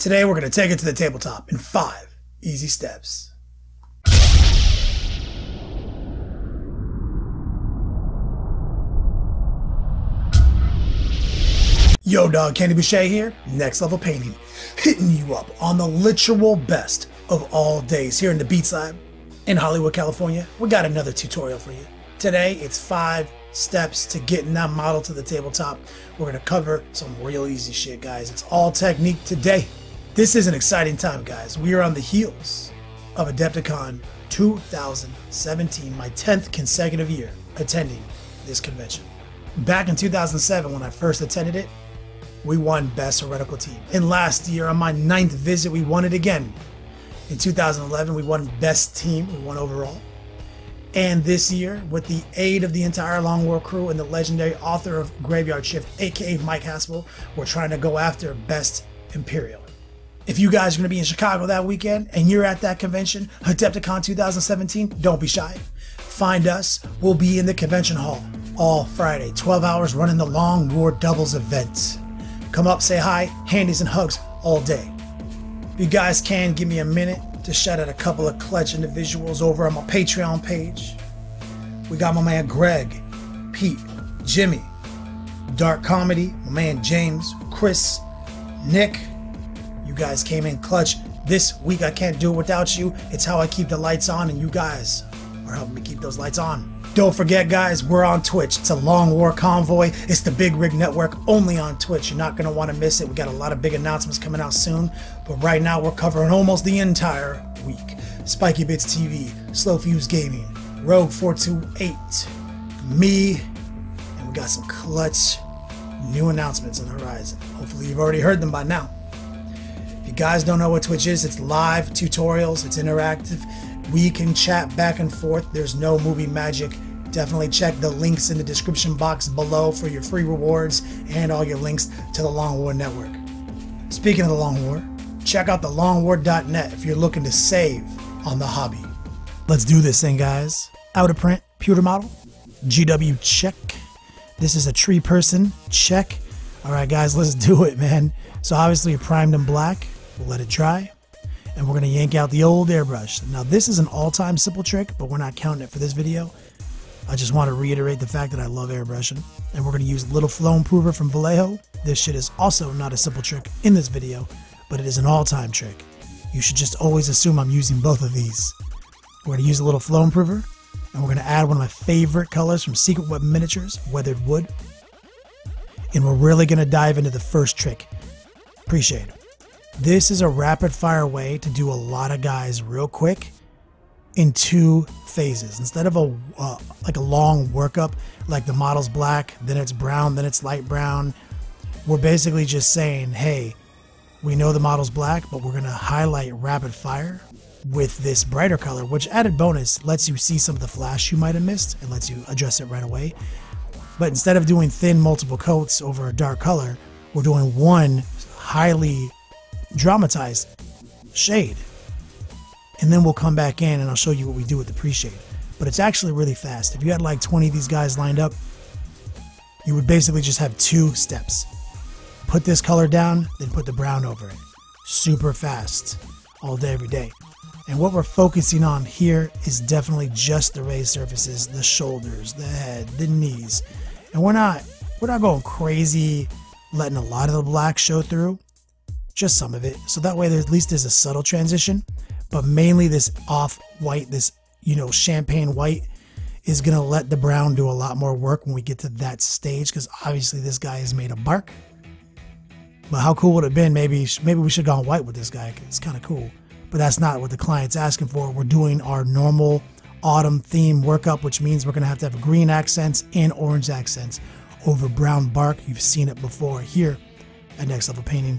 Today we're going to take it to the tabletop in 5 easy steps. Yo dog, Kenny Boucher here, Next Level Painting, hitting you up on the literal best of all days here in the Beats Lab in Hollywood, California. We got another tutorial for you. Today it's 5 steps to getting that model to the tabletop. We're going to cover some real easy shit, guys. It's all technique today. This is an exciting time, guys. We are on the heels of Adepticon 2017, my 10th consecutive year attending this convention. Back in 2007 when I first attended it, we won Best Heretical Team. And last year, on my 9th visit, we won it again. In 2011, we won Best Team, we won overall. And this year, with the aid of the entire Long War crew and the legendary author of Graveyard Shift, aka Mike Haspel, we're trying to go after Best Imperial. If you guys are going to be in Chicago that weekend and you're at that convention, Adepticon 2017, don't be shy. Find us. We'll be in the convention hall all Friday, 12 hours running the Long War Doubles event. Come up, say hi, handies and hugs all day. If you guys can, give me a minute to shout out a couple of clutch individuals over on my Patreon page. We got my man Greg, Pete, Jimmy, Dark Comedy, my man James, Chris, Nick. You guys came in clutch this week. I can't do it without you. It's how I keep the lights on, and you guys are helping me keep those lights on. Don't forget, guys, we're on Twitch. It's a Long War Convoy. It's the Big Rig Network, only on Twitch. You're not going to want to miss it. We got a lot of big announcements coming out soon, but right now we're covering almost the entire week. Spiky Bits TV, Slow Fuse Gaming, Rogue 428, me, and we got some clutch new announcements on the horizon. Hopefully you've already heard them by now. If you guys don't know what Twitch is, it's live tutorials, it's interactive. We can chat back and forth. There's no movie magic. Definitely check the links in the description box below for your free rewards and all your links to the Long War Network. Speaking of the Long War, check out thelongwar.net if you're looking to save on the hobby. Let's do this thing, guys. Out of print, pewter model, GW check. This is a tree person check. All right, guys, let's do it, man. So obviously you primed in black. We'll let it dry. And we're going to yank out the old airbrush. Now this is an all-time simple trick, but we're not counting it for this video. I just want to reiterate the fact that I love airbrushing. And we're going to use a little flow improver from Vallejo. This shit is also not a simple trick in this video, but it is an all-time trick. You should just always assume I'm using both of these. We're going to use a little flow improver, and we're going to add one of my favorite colors from Secret Weapon Miniatures, Weathered Wood. And we're really going to dive into the first trick. Appreciate it. This is a rapid fire way to do a lot of guys real quick in 2 phases. Instead of like a long workup, like the model's black, then it's brown, then it's light brown. We're basically just saying, hey, we know the model's black, but we're going to highlight rapid fire with this brighter color, which added bonus lets you see some of the flash you might have missed and lets you address it right away. But instead of doing thin multiple coats over a dark color, we're doing one highly dramatized shade, and then we'll come back in and I'll show you what we do with the pre-shade. But it's actually really fast. If you had like 20 of these guys lined up, you would basically just have 2 steps. Put this color down, then put the brown over it. Super fast, all day, every day. And what we're focusing on here is definitely just the raised surfaces, the shoulders, the head, the knees. And we're not going crazy letting a lot of the black show through. Just some of it, so that way at least there's a subtle transition, but mainly this off-white, this, champagne white is going to let the brown do a lot more work when we get to that stage, because obviously this guy is made of bark. But how cool would it have been? Maybe we should have gone white with this guy. It's kind of cool, but that's not what the client's asking for. We're doing our normal autumn theme workup, which means we're going to have green accents and orange accents over brown bark. You've seen it before here at Next Level Painting.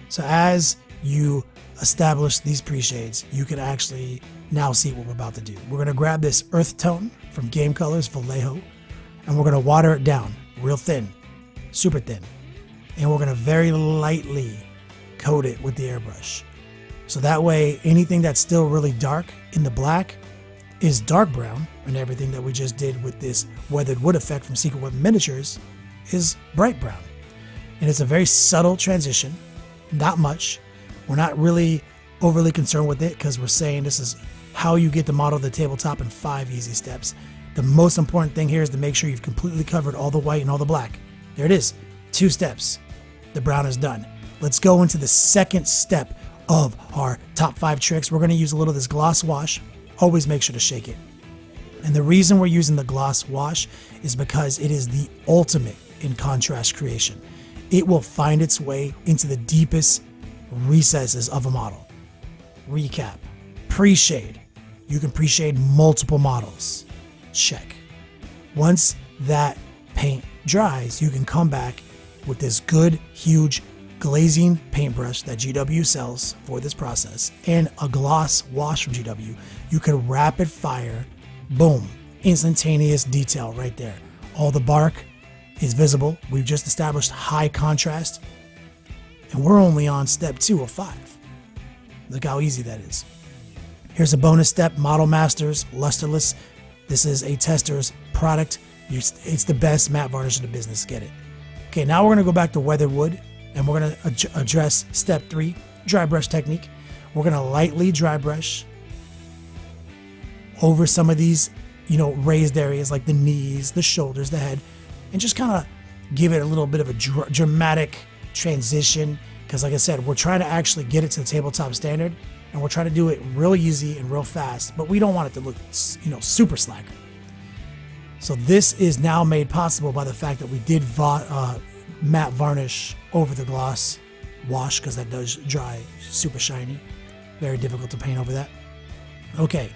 So as you establish these pre-shades, you can actually now see what we're about to do. We're going to grab this earth tone from Game Colors Vallejo, and we're going to water it down real thin, super thin. And we're going to very lightly coat it with the airbrush. So that way, anything that's still really dark in the black is dark brown, and everything that we just did with this Weathered Wood effect from Secret Weapon Miniatures is bright brown. And it's a very subtle transition. not much. We're not really overly concerned with it because we're saying this is how you get the model to the tabletop in 5 easy steps. The most important thing here is to make sure you've completely covered all the white and all the black. There it is, 2 steps. The brown is done. Let's go into the second step of our top 5 tricks. We're going to use a little of this gloss wash. Always make sure to shake it. And the reason we're using the gloss wash is because it is the ultimate in contrast creation. It will find its way into the deepest recesses of a model. Recap. Pre-shade. You can pre-shade multiple models. Check. Once that paint dries, you can come back with this good, huge glazing paintbrush that GW sells for this process and a gloss wash from GW. You can rapid fire, boom, instantaneous detail right there. All the bark is visible. We've just established high contrast and we're only on step 2 of 5. Look how easy that is. Here's a bonus step, Model Masters Lusterless. This is a tester's product. It's the best matte varnish in the business. Get it. Okay, now we're going to go back to Weatherwood and we're going to address step 3, dry brush technique. We're going to lightly dry brush over some of these, raised areas like the knees, the shoulders, the head, and just kind of give it a little bit of a dramatic transition. Because like I said, we're trying to actually get it to the tabletop standard and we're trying to do it real easy and real fast, but we don't want it to look, super slack. So this is now made possible by the fact that we did matte varnish over the gloss wash because that does dry super shiny. Very difficult to paint over that. Okay,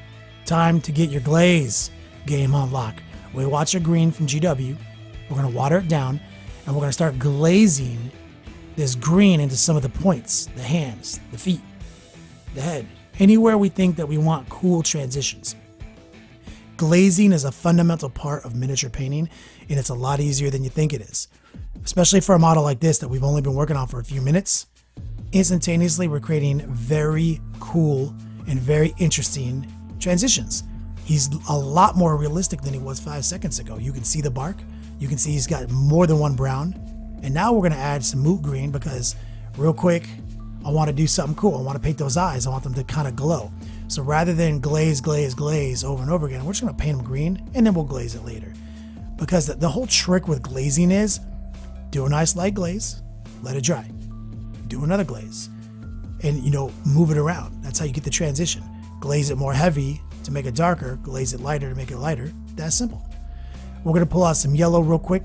time to get your glaze game on lock. We watch a green from GW. We're going to water it down and we're going to start glazing this green into some of the points, the hands, the feet, the head, anywhere we think that we want cool transitions. Glazing is a fundamental part of miniature painting, and it's a lot easier than you think it is. Especially for a model like this that we've only been working on for a few minutes. Instantaneously, we're creating very cool and very interesting transitions. He's a lot more realistic than he was 5 seconds ago. You can see the bark. You can see he's got more than one brown. And now we're going to add some moot green because real quick, I want to do something cool. I want to paint those eyes. I want them to kind of glow. So rather than glaze, glaze, glaze over and over again, we're just going to paint them green and then we'll glaze it later. Because the whole trick with glazing is do a nice light glaze, let it dry. Do another glaze and, move it around. That's how you get the transition. Glaze it more heavy to make it darker, glaze it lighter to make it lighter. That's simple. We're going to pull out some yellow real quick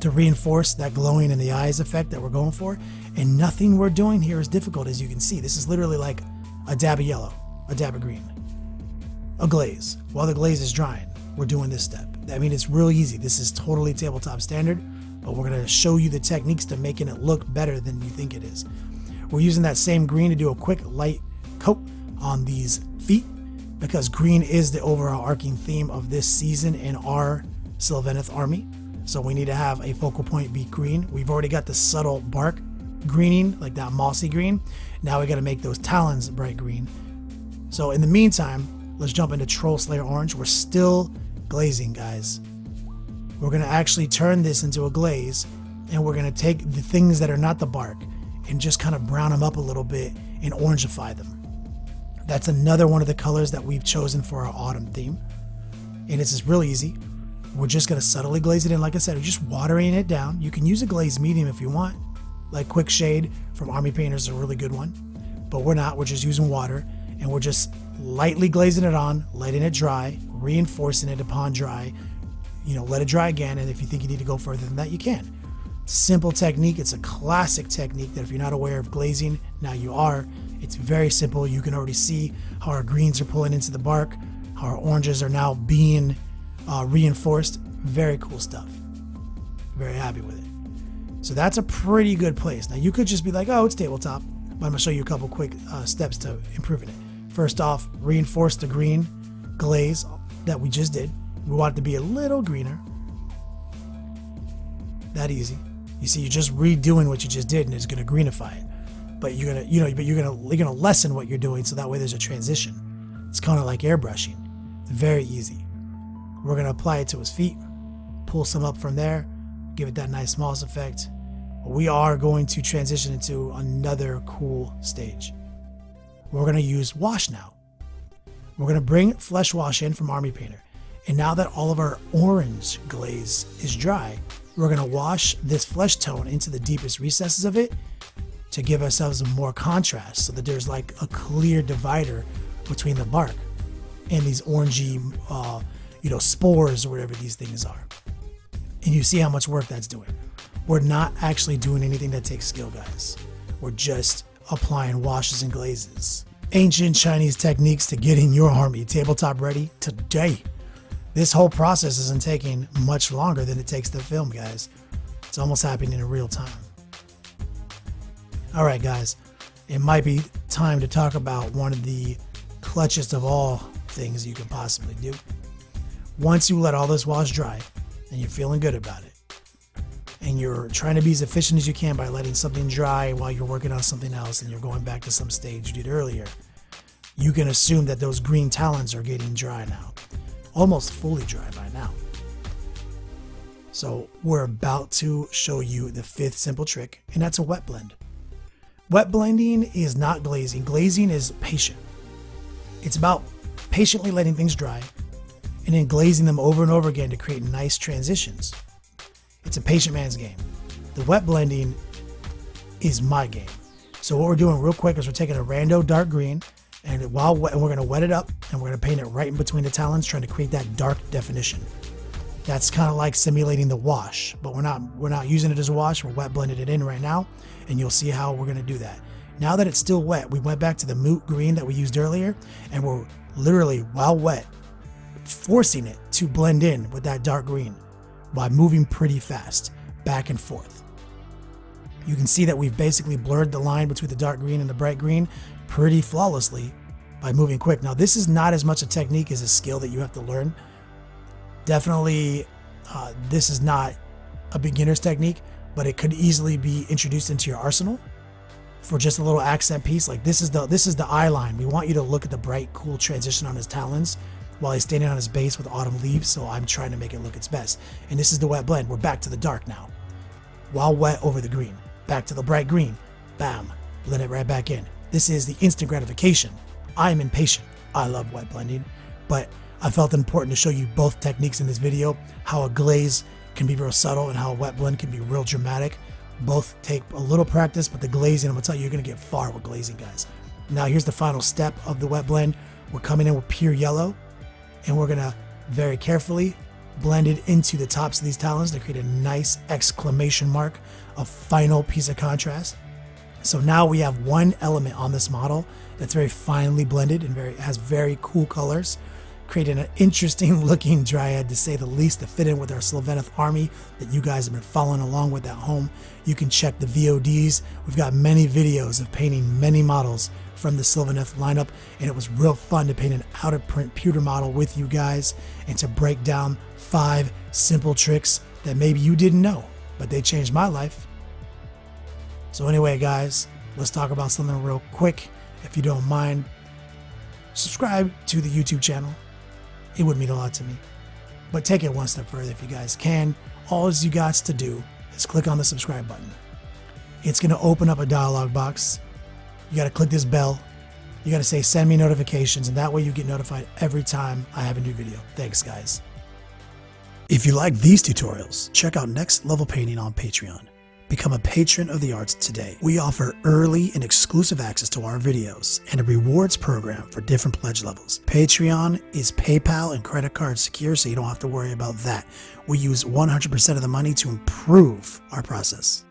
to reinforce that glowing in the eyes effect that we're going for. And nothing we're doing here is difficult, as you can see. This is literally like a dab of yellow, a dab of green, a glaze. While the glaze is drying, we're doing this step. I mean, it's real easy. This is totally tabletop standard, but we're going to show you the techniques to making it look better than you think it is. We're using that same green to do a quick light coat on these feet because green is the overall arcing theme of this season in our Sylvaneth army. So we need to have a focal point be green. We've already got the subtle bark greening, like that mossy green. Now we got to make those talons bright green. So in the meantime, let's jump into Troll Slayer Orange. We're still glazing, guys. We're going to actually turn this into a glaze, and we're going to take the things that are not the bark and just kind of brown them up a little bit and orangify them. That's another one of the colors that we've chosen for our autumn theme. And it's just really easy. We're just going to subtly glaze it in. Like I said, we're just watering it down. You can use a glaze medium if you want. Like Quick Shade from Army Painters is a really good one. But we're not. We're just using water. And we're just lightly glazing it on, letting it dry, reinforcing it upon dry. Let it dry again. And if you think you need to go further than that, you can. Simple technique. It's a classic technique that if you're not aware of glazing, now you are. It's very simple. You can already see how our greens are pulling into the bark, how our oranges are now being reinforced. Very cool stuff. Very happy with it. So that's a pretty good place. Now you could just be like, oh, it's tabletop, but I'm gonna show you a couple quick steps to improving it. First off, reinforce the green glaze that we just did. We want it to be a little greener. That easy. You see, you're just redoing what you just did, and it's gonna greenify it. But you're gonna lessen what you're doing, so that way there's a transition. It's kind of like airbrushing. It's very easy. We're gonna apply it to his feet, pull some up from there, give it that nice moss effect. We are going to transition into another cool stage. We're going to use wash now. We're going to bring Flesh Wash in from Army Painter. And now that all of our orange glaze is dry, we're going to wash this flesh tone into the deepest recesses of it to give ourselves more contrast, so that there's like a clear divider between the bark and these orangey, spores or whatever these things are. And you see how much work that's doing. We're not actually doing anything that takes skill, guys. We're just applying washes and glazes. Ancient Chinese techniques to getting your army tabletop ready today. This whole process isn't taking much longer than it takes to film, guys. It's almost happening in real time. All right, guys, it might be time to talk about one of the clutchest of all things you can possibly do. Once you let all this wash dry and you're feeling good about it, and you're trying to be as efficient as you can by letting something dry while you're working on something else and you're going back to some stage you did earlier, you can assume that those green talons are getting dry now. Almost fully dry by now. So we're about to show you the 5th simple trick, and that's a wet blend. Wet blending is not glazing. Glazing is patient. It's about patiently letting things dry and then glazing them over and over again to create nice transitions. It's a patient man's game. The wet blending is my game. So what we're doing real quick is we're taking a rando dark green, and while wet, and we're going to wet it up, and we're going to paint it right in between the talons, trying to create that dark definition. That's kind of like simulating the wash, but we're not using it as a wash. We're wet blending it in right now, and you'll see how we're going to do that. Now that it's still wet, we went back to the moot green that we used earlier, and we're literally, while wet, forcing it to blend in with that dark green by moving pretty fast back and forth. You can see that we've basically blurred the line between the dark green and the bright green pretty flawlessly by moving quick. Now, this is not as much a technique as a skill that you have to learn. Definitely, this is not a beginner's technique, but it could easily be introduced into your arsenal for just a little accent piece. Like this is the eye line. We want you to look at the bright, cool transition on his talons while he's standing on his base with autumn leaves, so I'm trying to make it look its best. And this is the wet blend. We're back to the dark now. While wet over the green. Back to the bright green. Bam. Blend it right back in. This is the instant gratification. I'm impatient. I love wet blending, but I felt it important to show you both techniques in this video, how a glaze can be real subtle and how a wet blend can be real dramatic. Both take a little practice, but the glazing, I'm gonna tell you, you're gonna get far with glazing, guys. Now here's the final step of the wet blend. We're coming in with pure yellow, and we're gonna very carefully blend it into the tops of these talons to create a nice exclamation mark, a final piece of contrast. So now we have one element on this model that's very finely blended and has very cool colors, creating an interesting looking dryad, to say the least, to fit in with our Sylvaneth army that you guys have been following along with at home. You can check the VODs. We've got many videos of painting many models from the Sylvaneth lineup, and it was real fun to paint an out of print pewter model with you guys and to break down 5 simple tricks that maybe you didn't know, but they changed my life. So anyway, guys, let's talk about something real quick. If you don't mind, subscribe to the YouTube channel. It would mean a lot to me. But take it one step further if you guys can. All you got to do is click on the subscribe button. It's going to open up a dialog box. You got to click this bell. You got to say send me notifications, and that way you get notified every time I have a new video. Thanks, guys. If you like these tutorials, check out Next Level Painting on Patreon. Become a patron of the arts today. We offer early and exclusive access to our videos and a rewards program for different pledge levels. Patreon is PayPal and credit card secure, so you don't have to worry about that. We use 100% of the money to improve our process.